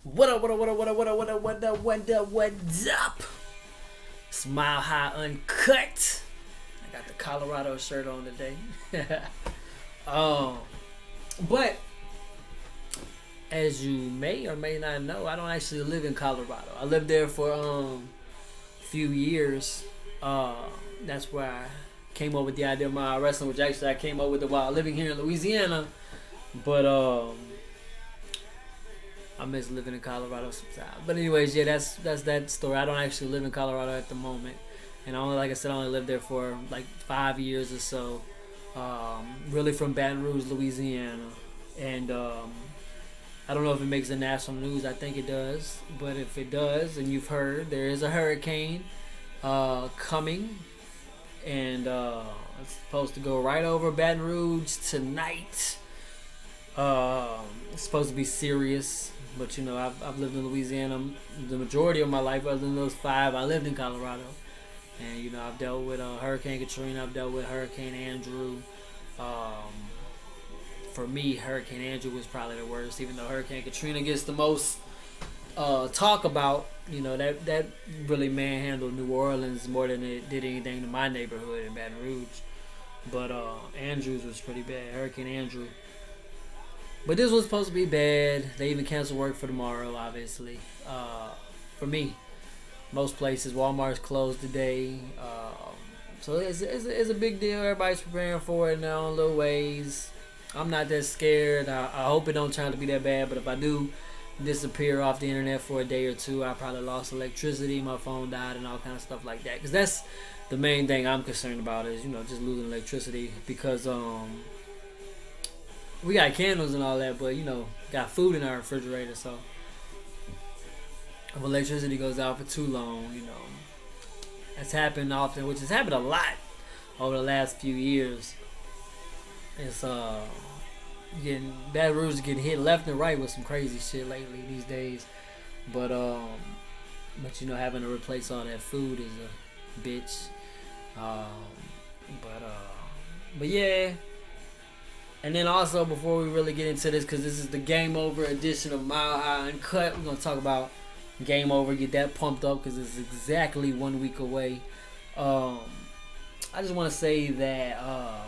What up, what up, what up, what up, what up, what up, what up, what up, what's up? Smile High Uncut. I got the Colorado shirt on today. um, but as you may or may not know, I don't actually live in Colorado. I lived there for a few years. That's where I came up with the idea of my wrestling, which actually I came up with it while living here in Louisiana. But I miss living in Colorado sometimes. But anyways, yeah, that's that story. I don't actually live in Colorado at the moment, and I only, like I said, I only lived there for like 5 years or so. Really from Baton Rouge, Louisiana, and I don't know if it makes the national news. I think it does, but if it does, and you've heard, there is a hurricane coming, and it's supposed to go right over Baton Rouge tonight. It's supposed to be serious, but you know, I've lived in Louisiana the majority of my life. Other than those 5, I lived in Colorado, and you know, I've dealt with Hurricane Katrina. I've dealt with Hurricane Andrew. For me, Hurricane Andrew was probably the worst, even though Hurricane Katrina gets the most talk about. You know, that really manhandled New Orleans more than it did anything to my neighborhood in Baton Rouge. But Andrews was pretty bad, Hurricane Andrew. But this was supposed to be bad. They even canceled work for tomorrow, obviously. For me, most places, Walmart's closed today. So it's a big deal. Everybody's preparing for it in their own little ways. I'm not that scared. I hope it don't turn out to be that bad. But if I do disappear off the internet for a day or two, I probably lost electricity, my phone died, and all kind of stuff like that. Because that's the main thing I'm concerned about is, you know, just losing electricity. Because we got candles and all that, but you know, got food in our refrigerator, so if electricity goes out for too long, you know, that's happened often, which has happened a lot over the last few years. It's Baton Rouge is getting hit left and right with some crazy shit lately these days, but you know, having to replace all that food is a bitch. But yeah. And then also, before we really get into this, because this is the Game Over edition of Mile High Uncut, we're going to talk about Game Over, get that pumped up, because it's exactly 1 week away. I just want to say that I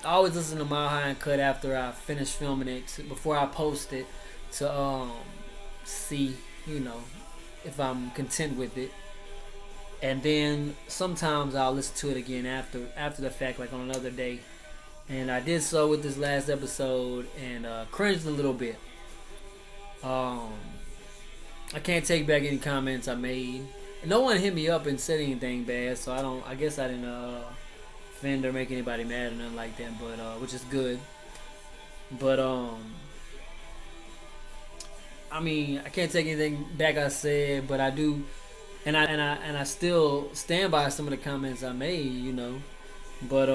always listen to Mile High Uncut after I finish filming it, before I post it, to see, you know, if I'm content with it. And then sometimes I'll listen to it again after the fact, like on another day. And I did so with this last episode and cringed a little bit. I can't take back any comments I made. No one hit me up and said anything bad, so I guess I didn't offend or make anybody mad or nothing like that. But which is good. But I mean, I can't take anything back I said, but I do, and I still stand by some of the comments I made, you know. But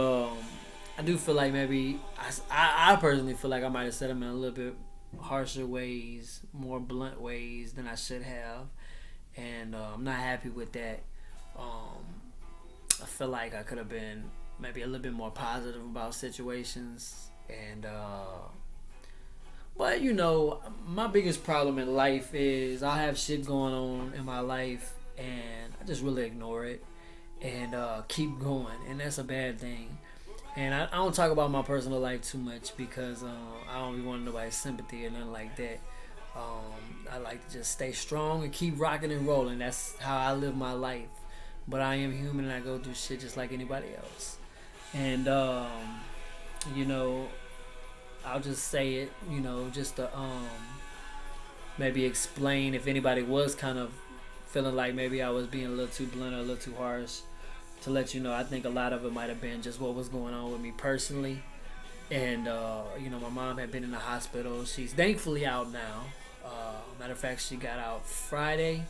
I do feel like maybe I personally feel like I might have said them in a little bit harsher ways, more blunt ways than I should have, and I'm not happy with that. I feel like I could have been maybe a little bit more positive about situations, and but you know, my biggest problem in life is I have shit going on in my life, and I just really ignore it and keep going, and that's a bad thing. And I don't talk about my personal life too much because I don't be wanting nobody's sympathy or nothing like that. I like to just stay strong and keep rocking and rolling. That's how I live my life. But I am human and I go through shit just like anybody else. And, you know, I'll just say it, you know, just to maybe explain if anybody was kind of feeling like maybe I was being a little too blunt or a little too harsh. To let you know, I think a lot of it might have been just what was going on with me personally. And, you know, my mom had been in the hospital. She's thankfully out now. Matter of fact, she got out Friday.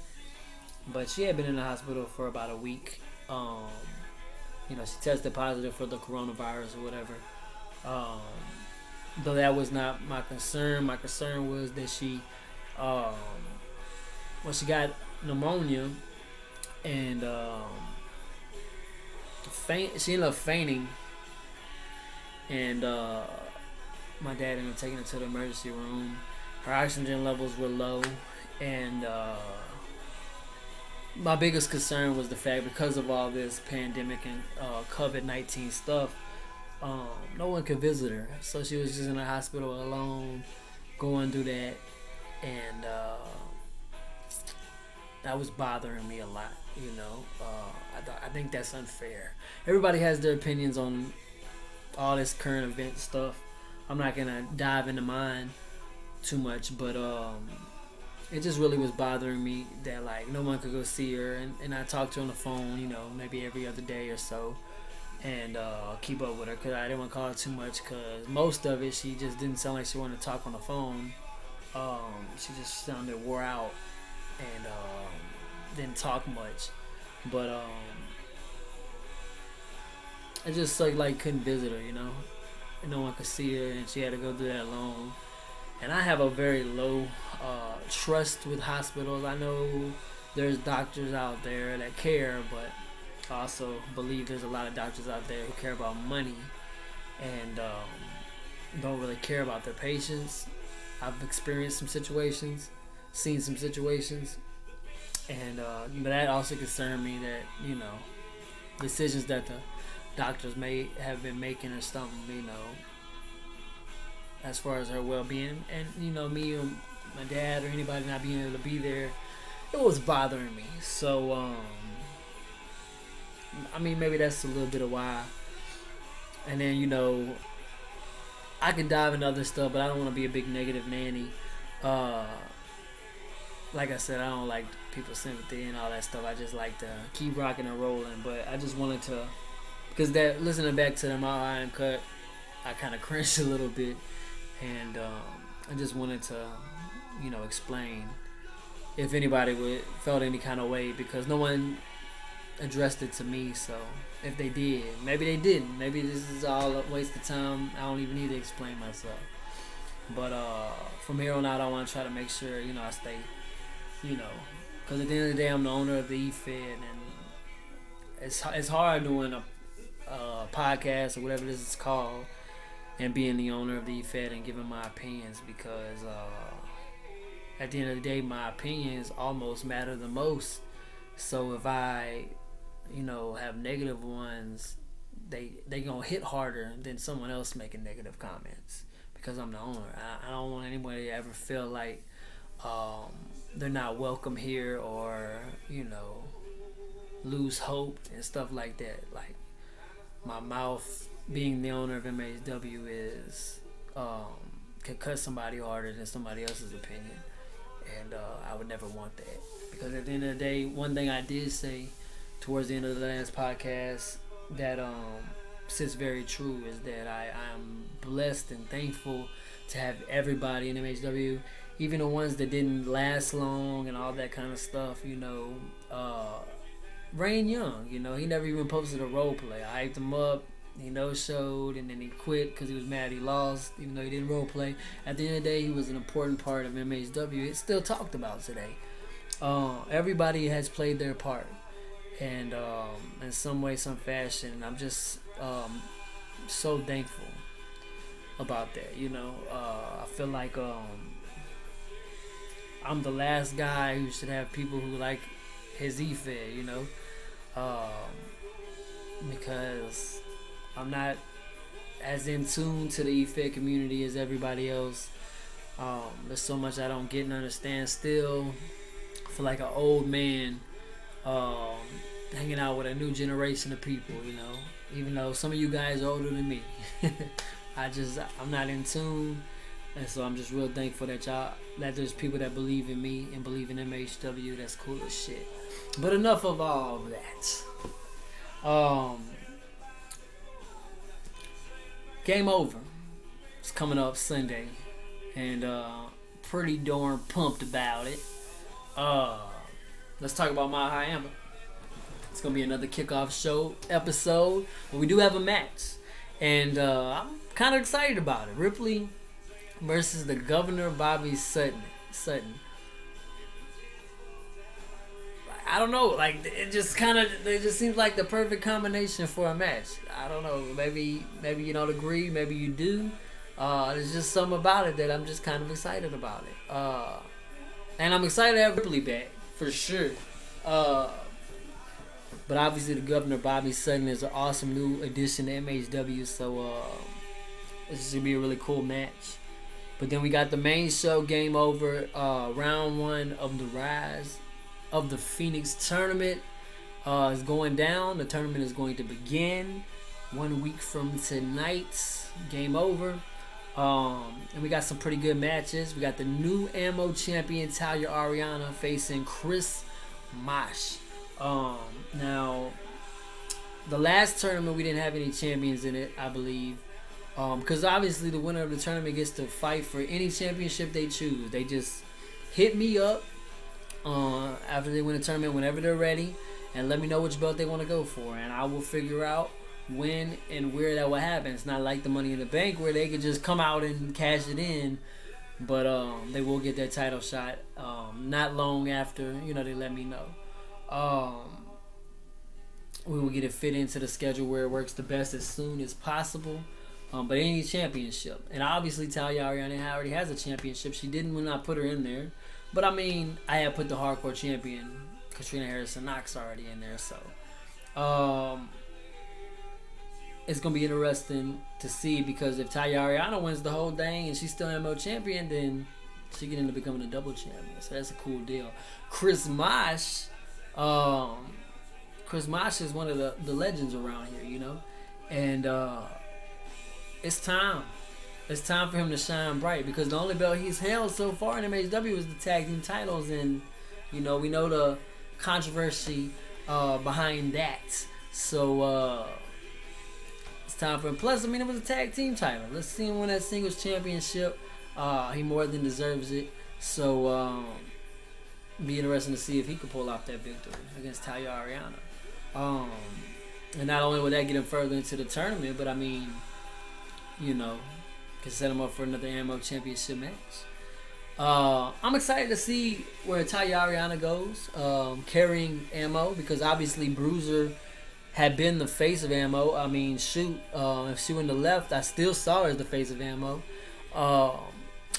But she had been in the hospital for about a week. You know, she tested positive for the coronavirus or whatever. Though that was not my concern. My concern was that she got pneumonia. And, she ended up fainting, and my dad ended up taking her to the emergency room. Her oxygen levels were low, And my biggest concern was the fact, because of all this pandemic and COVID-19 stuff, no one could visit her. So she was just in the hospital alone, going through that. And that was bothering me a lot, you know. I think that's unfair. Everybody has their opinions on all this current event stuff. I'm not going to dive into mine too much, but it just really was bothering me that, like, no one could go see her. And I talked to her on the phone, you know, maybe every other day or so, and keep up with her, because I didn't want to call her too much, because most of it, she just didn't sound like she wanted to talk on the phone. She just sounded wore out and didn't talk much. But I just like couldn't visit her, you know. And no one could see her, and she had to go through that alone. And I have a very low trust with hospitals. I know there's doctors out there that care, but I also believe there's a lot of doctors out there who care about money and don't really care about their patients. I've experienced some situations, seen some situations, and but that also concerned me, that, you know, decisions that the doctors may have been making or something, you know, as far as her well-being. And, you know, me or my dad or anybody not being able to be there, it was bothering me. So I mean, maybe that's a little bit of why. And then, you know, I can dive into other stuff, but I don't want to be a big negative nanny. Like I said, I don't like people's sympathy and all that stuff. I just like to keep rocking and rolling. But I just wanted to, because that, listening back to them all UnCut, I kind of cringed a little bit. And I just wanted to, you know, explain if anybody felt any kind of way, because no one addressed it to me. So if they did, maybe they didn't. Maybe this is all a waste of time. I don't even need to explain myself. But from here on out, I want to try to make sure, you know, I stay, you know, because at the end of the day, I'm the owner of the eFed, and it's hard doing a podcast or whatever this is called, and being the owner of the eFed and giving my opinions, because at the end of the day, my opinions almost matter the most. So if I, you know, have negative ones, they gonna hit harder than someone else making negative comments, because I'm the owner. I don't want anybody to ever feel like they're not welcome here, or, you know, lose hope and stuff like that. Like, my mouth, being the owner of MHW, is could cut somebody harder than somebody else's opinion, and I would never want that, because at the end of the day, one thing I did say towards the end of the last podcast that sits very true is that I'm blessed and thankful to have everybody in MHW, even the ones that didn't last long and all that kind of stuff, you know. Rain Young, you know, he never even posted a role play. I hyped him up, he no-showed, and then he quit because he was mad he lost, even though he didn't role play. At the end of the day, he was an important part of MHW. It's still talked about today. Everybody has played their part, and in some way, some fashion. I'm just so thankful about that, you know. I feel like I'm the last guy who should have people who like his eFed, you know, because I'm not as in tune to the eFed community as everybody else. There's so much I don't get and understand still. I feel like an old man hanging out with a new generation of people, you know, even though some of you guys are older than me. I'm not in tune. And so I'm just real thankful that there's people that believe in me and believe in MHW. That's cool as shit. But enough of all of that. Game Over. It's coming up Sunday, and pretty darn pumped about it. Let's talk about My High Amber. It's gonna be another kickoff show episode, but we do have a match, and I'm kind of excited about it. Ripley versus the Governor Bobby Sutton. I don't know, like, it just seems like the perfect combination for a match. I don't know, maybe you don't agree, maybe you do. There's just something about it that I'm just kind of excited about it. And I'm excited to have Ripley back for sure. Uh, but obviously, the Governor Bobby Sutton is an awesome new addition to MHW. So this is gonna be a really cool match. But then we got the main show, Game Over, round one of the Rise of the Phoenix tournament is going down. The tournament is going to begin 1 week from tonight. Game Over. And we got some pretty good matches. We got the new Ammo champion, Talia Ariana, facing Chris Mosh. Now, the last tournament, we didn't have any champions in it, I believe. Because obviously the winner of the tournament gets to fight for any championship they choose. They just hit me up after they win the tournament whenever they're ready and let me know which belt they want to go for. And I will figure out when and where that will happen. It's not like the Money in the Bank where they could just come out and cash it in. But they will get that title shot not long after, they let me know. We will get it fit into the schedule where it works the best as soon as possible. But any championship. And obviously Talia Ariana already has a championship. She didn't when I put her in there. But I mean, I had put the hardcore champion, Katrina Harrison Knox, already in there. So it's going to be interesting to see, because if Talia Ariana wins the whole thing and she's still MO champion, then she can end up becoming a double champion. So that's a cool deal. Chris Mosh is one of the legends around here, And it's time. It's time for him to shine bright, because the only belt he's held so far in MHW is the tag team titles, and we know the controversy behind that. So it's time for him. Plus, it was a tag team title. Let's see him win that singles championship. He more than deserves it. So be interesting to see if he could pull off that victory against Talia Ariana. And not only would that get him further into the tournament, but I mean, can set him up for another Ammo championship match. I'm excited to see where Talia Ariana goes, carrying Ammo, because obviously Bruiser had been the face of Ammo. I mean, shoot, if she went to left, I still saw her as the face of Ammo. I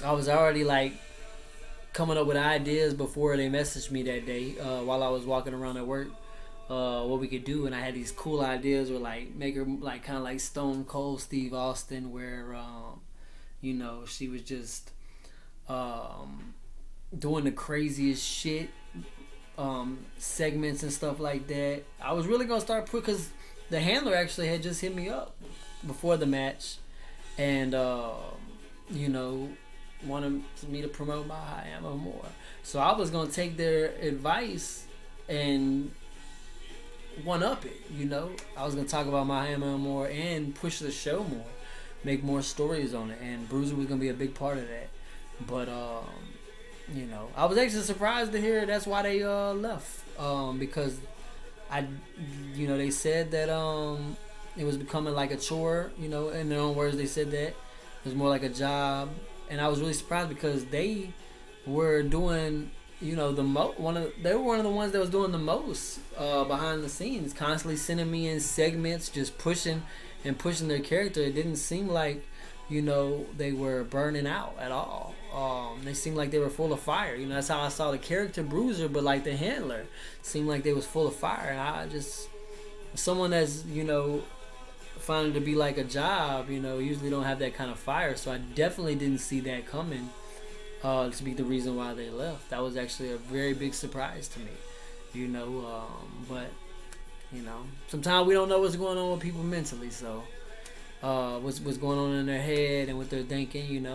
was already coming up with ideas before they messaged me that day while I was walking around at work. What we could do, and I had these cool ideas where make her kind of like Stone Cold Steve Austin, where she was just doing the craziest shit, segments and stuff like that. I was really gonna start because the handler actually had just hit me up before the match, and wanted me to promote my High Ammo more. So I was gonna take their advice and one up it, I was gonna talk about my Hammer more and push the show more, make more stories on it, and Bruiser was gonna be a big part of that. But I was actually surprised to hear that's why they left, because they said that it was becoming like a chore, in their own words they said that it was more like a job, and I was really surprised because they were doing they were one of the ones that was doing the most behind the scenes, constantly sending me in segments, just pushing their character. It didn't seem like they were burning out at all. They seemed like they were full of fire. That's how I saw the character Bruiser, but the handler seemed like they was full of fire. And I just, someone that's found it to be like a job, usually don't have that kind of fire. So I definitely didn't see that coming. To be the reason why they left. That was actually a very big surprise to me, but sometimes we don't know what's going on with people mentally. So what's going on in their head and what they're thinking,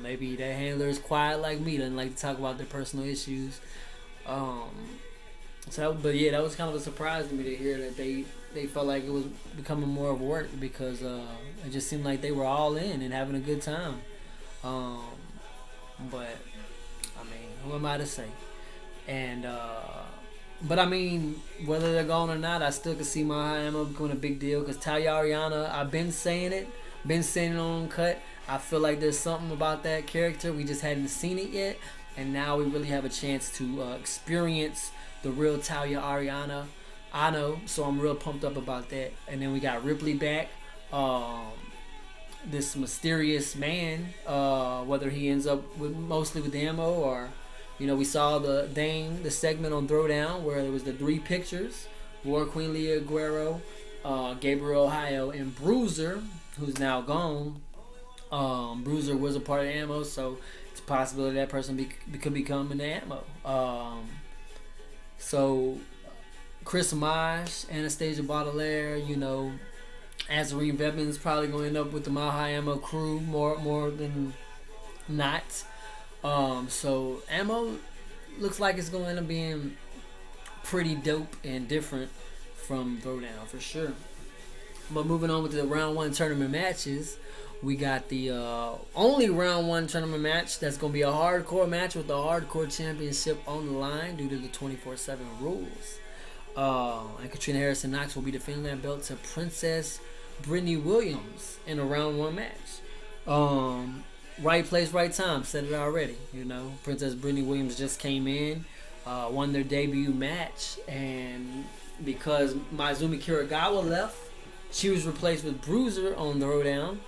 maybe their handler is quiet like me, doesn't like to talk about their personal issues. But yeah, that was kind of a surprise to me to hear that they felt like it was becoming more of work, because it just seemed like they were all in and having a good time. But I mean, who am I to say? And but I mean, whether they're gone or not, I still can see my High Ammo becoming a big deal, because Talia Ariana, I've been saying it on UnCut. I feel like there's something about that character, we just hadn't seen it yet, and now we really have a chance to experience the real Talia Ariana. I know, so I'm real pumped up about that. And then we got Ripley back. This mysterious man, whether he ends up mostly with Ammo or We saw the segment on Throwdown where there was the 3 pictures: War Queen Leah Guerrero, Gabriel Ohio, and Bruiser, who's now gone. Bruiser was a part of Ammo, so it's a possibility that person could become an Ammo. So Chris Maj, Anastasia Baudelaire, Azarine Vebin's probably going to end up with the Mile High Ammo crew more than not. So Ammo looks like it's going to end up being pretty dope and different from Throwdown for sure. But moving on with the round 1 tournament matches, we got the only round 1 tournament match that's going to be a hardcore match with the hardcore championship on the line due to the 24/7 rules. And Katrina Harrison Knox will be defending that belt to Princess Brittany Williams in a round 1 match. Right place, right time. Said it already. Princess Brittany Williams just came in, won their debut match, and because Maizumi Kiragawa left, she was replaced with Bruiser on Throwdown.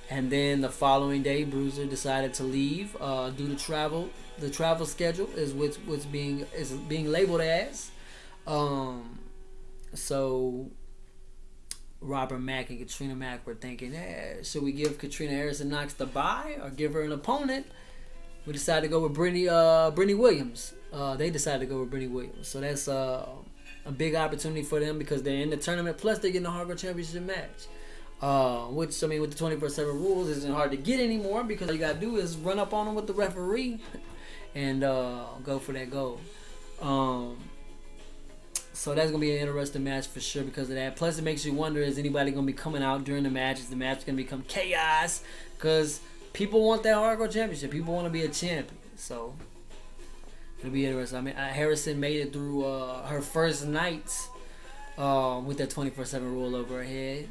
And then the following day, Bruiser decided to leave due to travel. The travel schedule is what's being labeled as. So Robert Mack and Katrina Mack were thinking, should we give Katrina Harrison Knox the bye or give her an opponent? We decided to go with Brittany Williams. They decided to go with Brittany Williams. So that's a big opportunity for them because they're in the tournament. Plus, they're getting a hardcore championship match. Which, with the 24/7 rules, isn't hard to get anymore because all you got to do is run up on them with the referee and go for that goal. So that's going to be an interesting match for sure because of that. Plus, it makes you wonder, is anybody going to be coming out during the match? Is the match going to become chaos? Because people want that hardcore championship. People want to be a champion. So it'll be interesting. Harrison made it through her first night with that 24/7 rule over her head.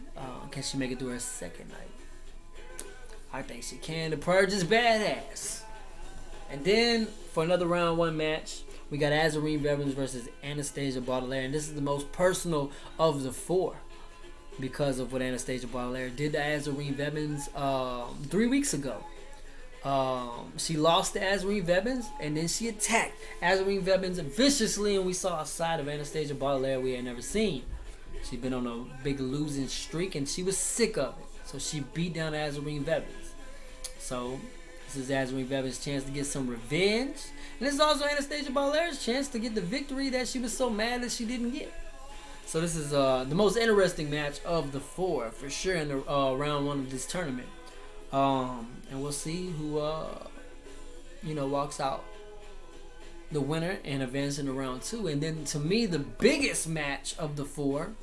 Can she make it through her second night? I think she can. The Purge is badass. And then for another round 1 match, we got Azarine Vebins versus Anastasia Baudelaire. And this is the most personal of the 4 because of what Anastasia Baudelaire did to Azarine Vebins 3 weeks ago. She lost to Azarine Vebins, and then she attacked Azarine Vebins viciously, and we saw a side of Anastasia Baudelaire we had never seen. She'd been on a big losing streak, and she was sick of it. So she beat down Azarine Vebins. So this is Azarine Vebins' chance to get some revenge. And this is also Anastasia Baudelaires' chance to get the victory that she was so mad that she didn't get. So this is the most interesting match of the 4, for sure, in the round 1 of this tournament. And we'll see who walks out the winner and advances into round 2. And then to me, the biggest match of the 4,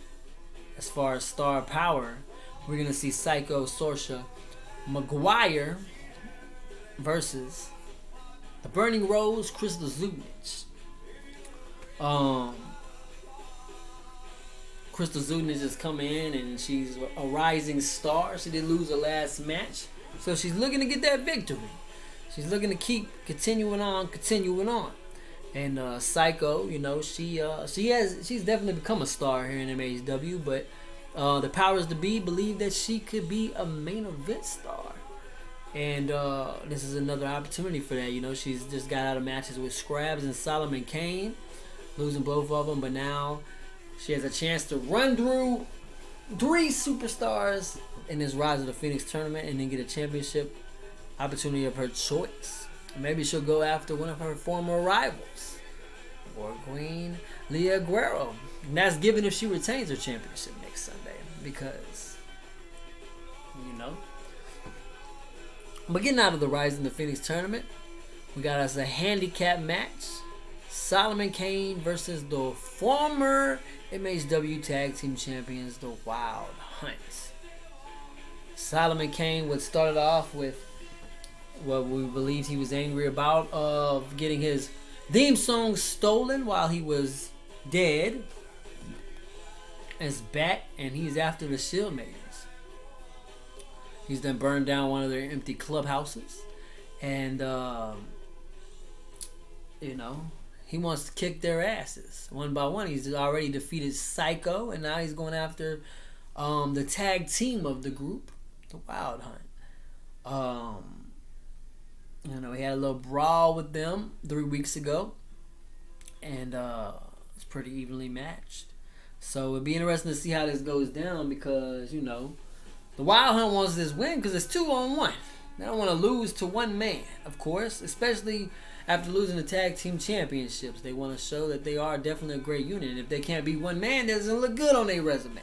as far as star power, we're gonna see Psycho Sorsha McGuire versus the Burning Rose Krista Zudnich. Krista Zudnich just come in and she's a rising star. She did lose her last match, so she's looking to get that victory. She's looking to keep continuing on. And Psycho, she's definitely become a star here in MHW, but the powers to be believe that she could be a main event star. And this is another opportunity for that. She's just got out of matches with Scrabs and Solomon Kane, losing both of them, but now she has a chance to run through 3 superstars in this Rise of the Phoenix tournament and then get a championship opportunity of her choice. Maybe she'll go after one of her former rivals, War Queen Leah Guerrero. And that's given if she retains her championship next Sunday, because, But getting out of the Rise of the Phoenix tournament, we got us a handicap match. Solomon Kane versus the former MHW Tag Team Champions, the Wild Hunt. Solomon Kane would start off with what we believed he was angry about, of getting his theme song stolen while he was dead. Is back, and he's after the Shield Maidens. He's then burned down one of their empty clubhouses, and he wants to kick their asses one by one. He's already defeated Psycho, and now he's going after the tag team of the group, the Wild Hunt. He had a little brawl with them 3 weeks ago, and it's pretty evenly matched. So it'd be interesting to see how this goes down because the Wild Hunt wants this win because it's 2-on-1. They don't want to lose to one man, of course, especially after losing the tag team championships. They want to show that they are definitely a great unit. And if they can't be one man, that doesn't look good on their resume.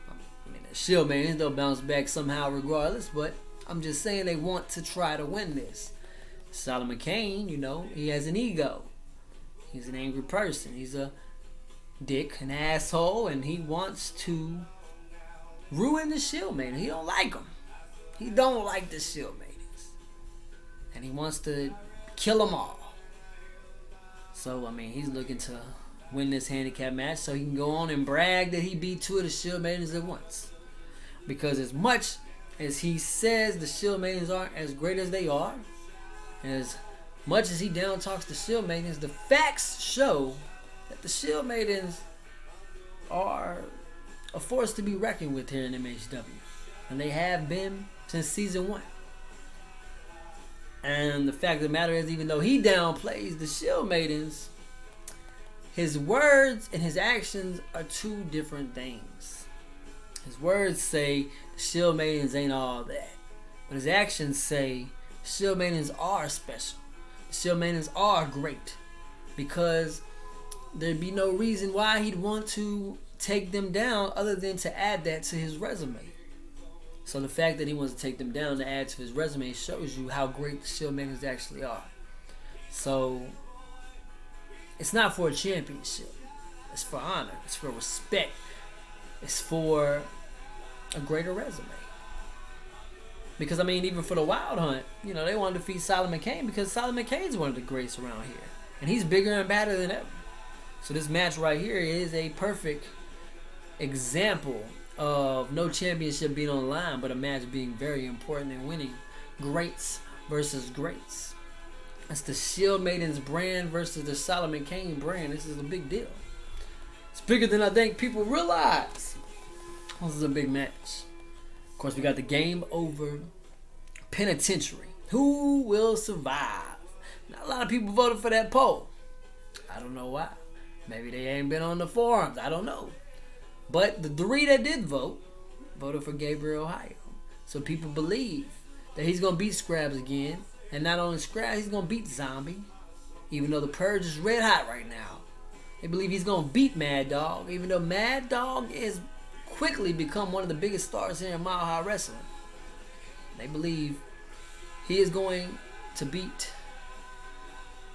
I mean, the Shield man, they'll bounce back somehow regardless, but I'm just saying they want to try to win this. Solomon Kane, he has an ego. He's an angry person. He's a dick, an asshole, and he wants to ruin the Shield man. He don't like them. He don't like the Shield maidens. And he wants to kill them all. So, he's looking to win this handicap match so he can go on and brag that he beat 2 of the Shield maidens at once. Because as much as he says the Shield maidens aren't as great as they are, and as much as he down talks the Shield maidens, the facts show that the Shield maidens are a force to be reckoned with here in MHW. And they have been since season 1. And the fact of the matter is, even though he downplays the Shield maidens, his words and his actions are 2 different things. His words say the Shield maidens ain't all that, but his actions say the Shield maidens are special. The Shield maidens are great, because there'd be no reason why he'd want to take them down other than to add that to his resume. So the fact that he wants to take them down to add to his resume shows you how great the Shield maidens actually are. So it's not for a championship. It's for honor. It's for respect. It's for a greater resume. Because, even for the Wild Hunt, they want to defeat Solomon Kane because Solomon Kane's one of the greats around here. And he's bigger and badder than ever. So this match right here is a perfect example of no championship being on the line, but a match being very important and winning. Greats versus greats. That's the Shield Maidens brand versus the Solomon Kane brand. This is a big deal. It's bigger than I think people realize. This is a big match. Of course, we got the Game Over Penitentiary. Who will survive? Not a lot of people voted for that poll. I don't know why. Maybe they ain't been on the forums. I don't know. But the 3 that did vote voted for Gabriel Ohio. So people believe that he's going to beat Scraps again. And not only Scraps, he's going to beat Zombie. Even though the Purge is red hot right now. They believe he's going to beat Mad Dog. Even though Mad Dog is quickly become one of the biggest stars here in Mile High Wrestling. They believe he is going to beat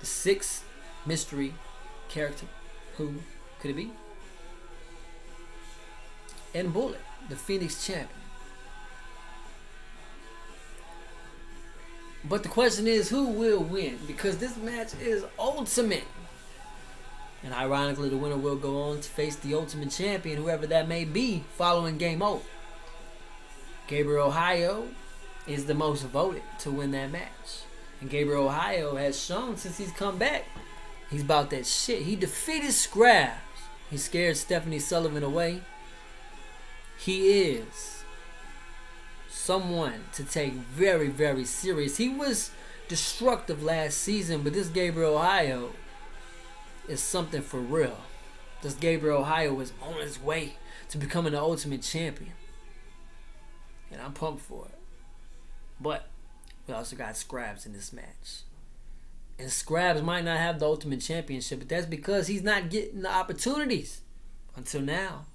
the 6th mystery character. Who could it be? And Bullet, the Phoenix champion. But the question is, who will win? Because this match is ultimate. And ironically, the winner will go on to face the Ultimate Champion, whoever that may be, following Game Over. Gabriel Ohio is the most voted to win that match. And Gabriel Ohio has shown since he's come back, he's about that shit. He defeated Scraps. He scared Stephanie Sullivan away. He is someone to take very, very serious. He was destructive last season, but this Gabriel Ohio is something for real. This Gabriel Ohio is on his way to becoming the Ultimate Champion. And I'm pumped for it. But we also got Scraps in this match. And Scraps might not have the Ultimate Championship, but that's because he's not getting the opportunities until now.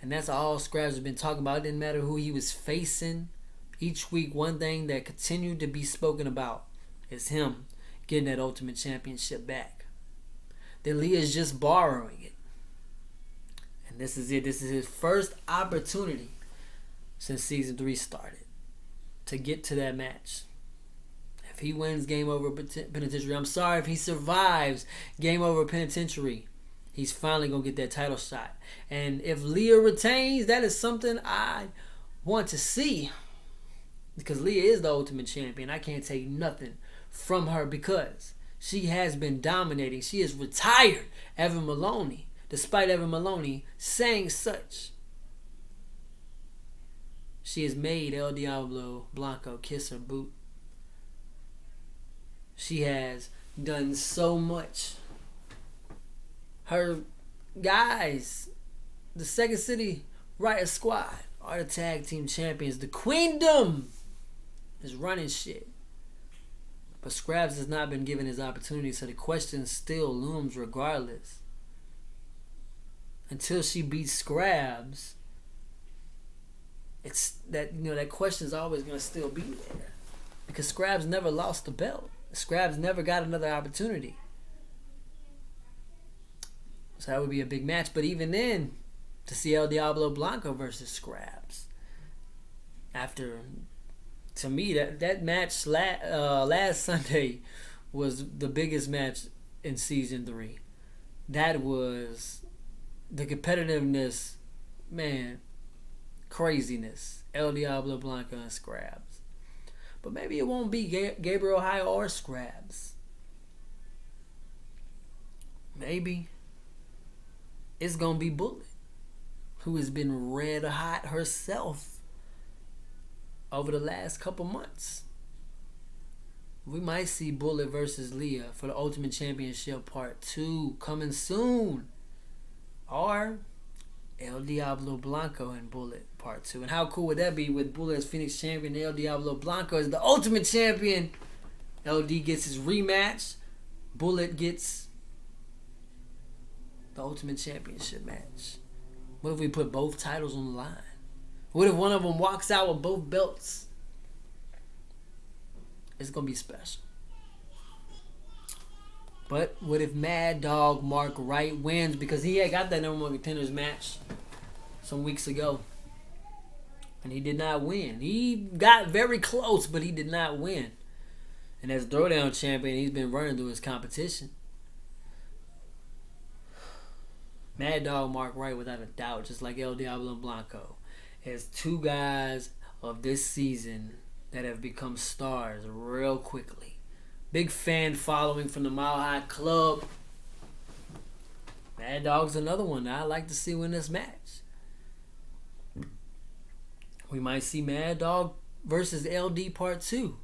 And that's all Scraps has been talking about. It didn't matter who he was facing. Each week, one thing that continued to be spoken about is him getting that Ultimate Championship back. Then Leah's just borrowing it. And this is it. This is his first opportunity since Season 3 started to get to that match. If he wins Game Over Penitentiary, I'm sorry, if he survives Game Over Penitentiary, he's finally going to get that title shot. And if Leah retains, that is something I want to see. Because Leah is the Ultimate Champion. I can't take nothing from her because she has been dominating. She has retired Evan Maloney, despite Evan Maloney saying such. She has made El Diablo Blanco kiss her boot. She has done so much. Her guys, the Second City Riot Squad, are the tag team champions. The Queendom is running shit. But Scraps has not been given his opportunity, so the question still looms regardless. Until she beats Scraps, it's that that question is always gonna still be there. Because Scraps never lost the belt. Scraps never got another opportunity. So that would be a big match. But even then, to see El Diablo Blanco versus Scraps, to me, that match last Sunday was the biggest match in season 3. That was the competitiveness, man, craziness. El Diablo Blanco and Scraps. But maybe it won't be Gabriel High or Scraps. Maybe it's going to be Bullet, who has been red hot herself over the last couple months. We might see Bullet versus Leah for the Ultimate Championship Part 2 coming soon. Or El Diablo Blanco and Bullet Part 2. And how cool would that be with Bullet as Phoenix Champion, El Diablo Blanco as the Ultimate Champion? LD gets his rematch. Bullet gets the Ultimate Championship match. What if we put both titles on the line? What if one of them walks out with both belts? It's going to be special. But what if Mad Dog Mark Wright wins? Because he had got that number 1 contenders match some weeks ago. And he did not win. He got very close, but he did not win. And as Throwdown champion, he's been running through his competition. Mad Dog Mark Wright, without a doubt, just like El Diablo Blanco, has 2 guys of this season that have become stars real quickly. Big fan following from the Mile High Club. Mad Dog's another one that I'd like to see win this match. We might see Mad Dog versus LD Part 2.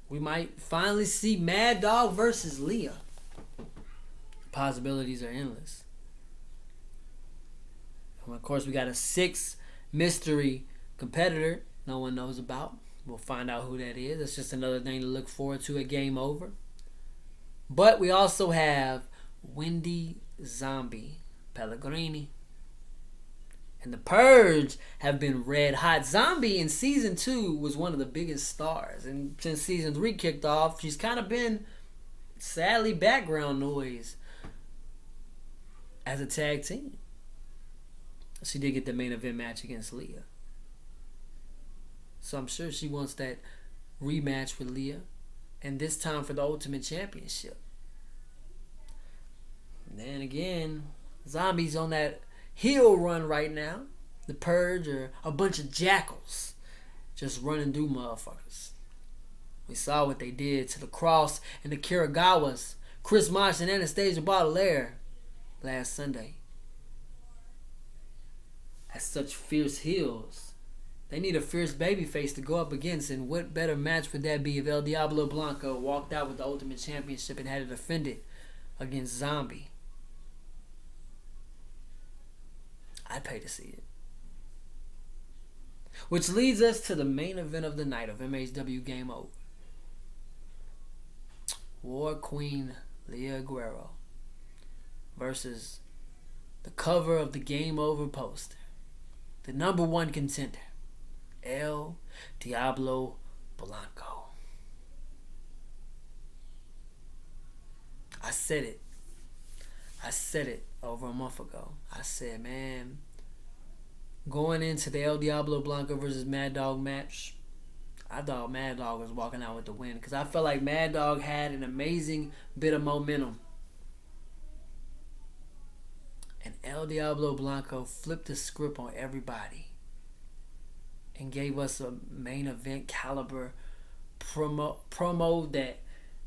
We might finally see Mad Dog versus Leah. Possibilities are endless. And of course, we got a 6th mystery competitor no one knows about. We'll find out who that is. That's just another thing to look forward to at Game Over. But we also have Wendy Zombie Pellegrini. And the Purge have been red hot. Zombie in Season 2 was one of the biggest stars. And since Season 3 kicked off, she's kind of been, sadly, background noise as a tag team. She did get the main event match against Leah. So I'm sure she wants that rematch with Leah. And this time for the Ultimate Championship. And then again, Zombie's on that heel run right now. The Purge are a bunch of jackals just running through motherfuckers. We saw what they did to the Cross and the Kiragawas, Chris Marsh and Anastasia Baudelaire last Sunday. As such fierce heels, they need a fierce babyface to go up against, and what better match would that be if El Diablo Blanco walked out with the Ultimate Championship and had to defend it against Zombie? I'd pay to see it. Which leads us to the main event of the night of MHW Game Over. War Queen Leah Guerrero versus the cover of the Game Over poster, the number 1 contender, El Diablo Blanco. I said it over a month ago. I said, man, going into the El Diablo Blanco versus Mad Dog match, I thought Mad Dog was walking out with the win because I felt like Mad Dog had an amazing bit of momentum. And El Diablo Blanco flipped the script on everybody and gave us a main event caliber promo that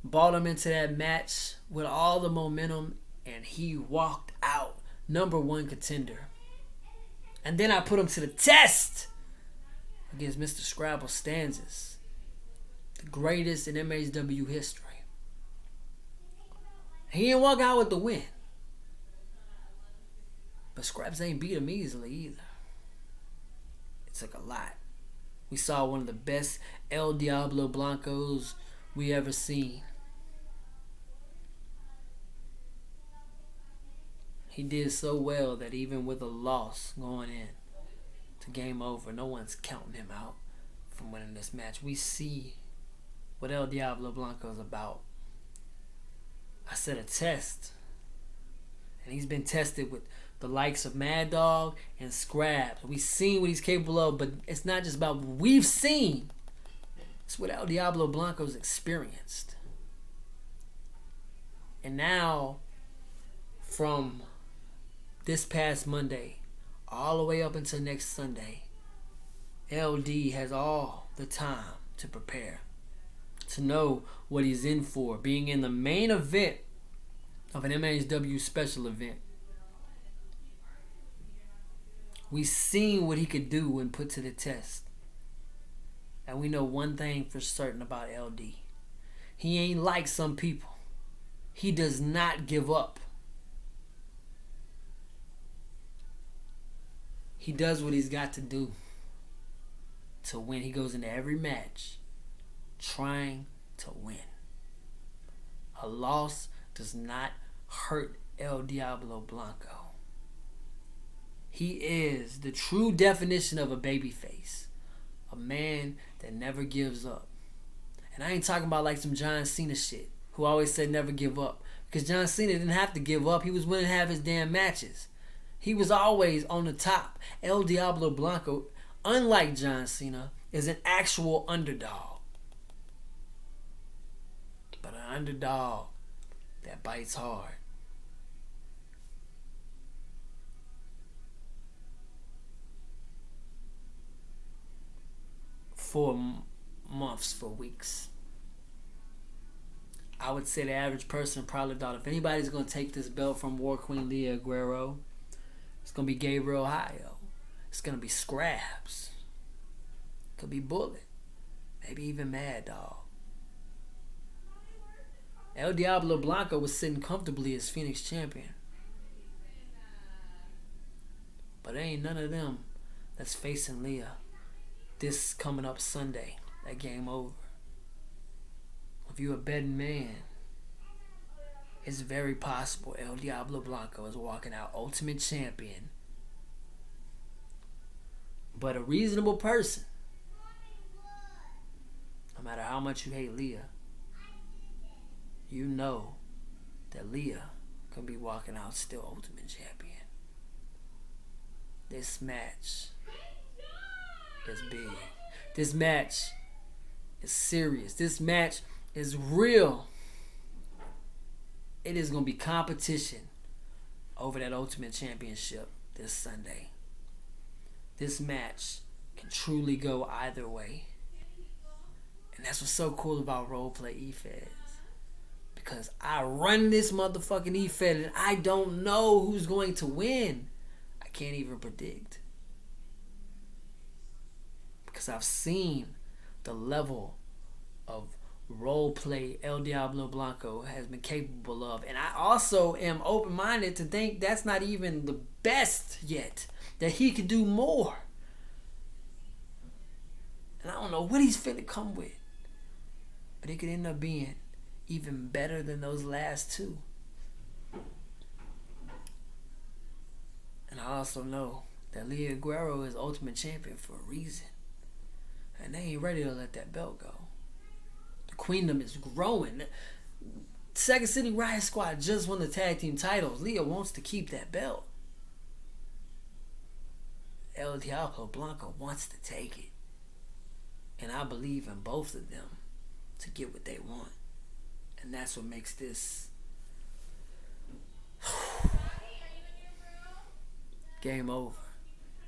brought him into that match with all the momentum, and he walked out number 1 contender. And then I put him to the test against Mr. Scrabble Stanzas, the greatest in MHW history. He didn't walk out with the win. But Scraps ain't beat him easily either. It took a lot. We saw one of the best El Diablo Blancos we ever seen. He did so well that even with a loss going in to game over, no one's counting him out from winning this match. We see what El Diablo Blanco is about. I said a test. And he's been tested with the likes of Mad Dog and Scraps. We've seen what he's capable of, but it's not just about what we've seen. It's what El Diablo Blanco's experienced. And now, from this past Monday all the way up until next Sunday, LD has all the time to prepare, to know what he's in for, being in the main event of an MHW special event. We've seen what he could do when put to the test. And we know one thing for certain about LD. He ain't like some people. He does not give up. He does what he's got to do to win. He goes into every match trying to win. A loss does not hurt El Diablo Blanco. He is the true definition of a babyface. A man that never gives up. And I ain't talking about like some John Cena shit, who always said never give up. Because John Cena didn't have to give up. He was winning half his damn matches. He was always on the top. El Diablo Blanco, unlike John Cena, is an actual underdog. But an underdog that bites hard. For months, for weeks. I would say the average person probably thought if anybody's going to take this belt from War Queen Leah Guerrero, it's going to be Gabriel Ohio. It's going to be Scraps. Could be Bullet. Maybe even Mad Dog. El Diablo Blanco was sitting comfortably as Phoenix champion. But there ain't none of them that's facing Leah this coming up Sunday. That game over. If you're a betting man, it's very possible El Diablo Blanco is walking out Ultimate Champion. But a reasonable person, no matter how much you hate Leah, you know that Leah can be walking out still Ultimate Champion. This match is big. This match is serious. This match is real. It is going to be competition over that Ultimate Championship this Sunday. This match can truly go either way. And that's what's so cool about Roleplay eFeds. Because I run this motherfucking eFed and I don't know who's going to win. I can't even predict. Because I've seen the level of roleplay El Diablo Blanco has been capable of. And I also am open-minded to think that's not even the best yet. That he could do more. And I don't know what he's finna come with. But it could end up being even better than those last two. And I also know that Leah Guerrero is Ultimate Champion for a reason. And they ain't ready to let that belt go. The Queendom is growing. Second City Riot Squad just won the tag team titles. Leah wants to keep that belt. El Diablo Blanco wants to take it. And I believe in both of them to get what they want. And that's what makes this game over.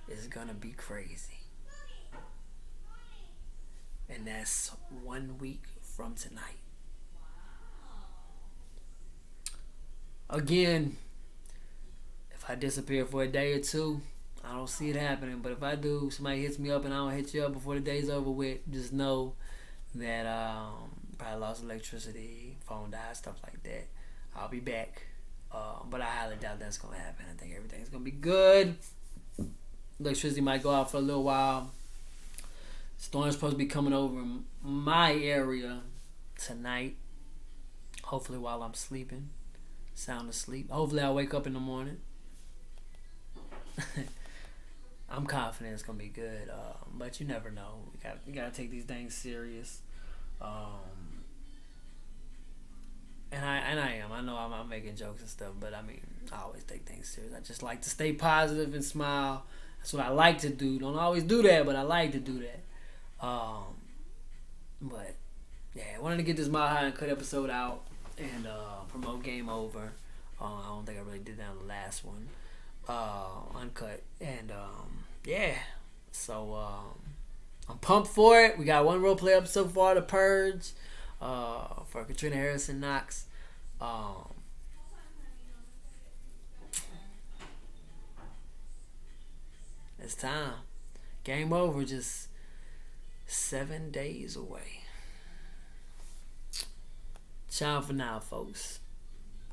It's gonna be crazy. And that's 1 week from tonight. Again, if I disappear for a day or two, I don't see it happening. But if I do, somebody hits me up and I don't hit you up before the day's over with, just know that probably lost electricity, phone died, stuff like that. I'll be back. But I highly doubt that's gonna happen. I think everything's gonna be good. Electricity might go out for a little while. Storm's supposed to be coming over my area tonight. Hopefully while I'm sleeping. Sound asleep. Hopefully I'll wake up in the morning. I'm confident it's gonna be good. But you never know. We gotta take these things serious. And I am. I know I'm making jokes and stuff, but I mean, I always take things serious. I just like to stay positive and smile. That's what I like to do. Don't always do that, but I like to do that. But yeah, I wanted to get this Mile High UnCut episode out and promote Game Over. I don't think I really did that on the last one. UnCut. And yeah. So I'm pumped for it. We got one role play up so far, The Purge. For Katrina Harrison Knox. It's time. Game Over, just 7 days away. Ciao for now, folks.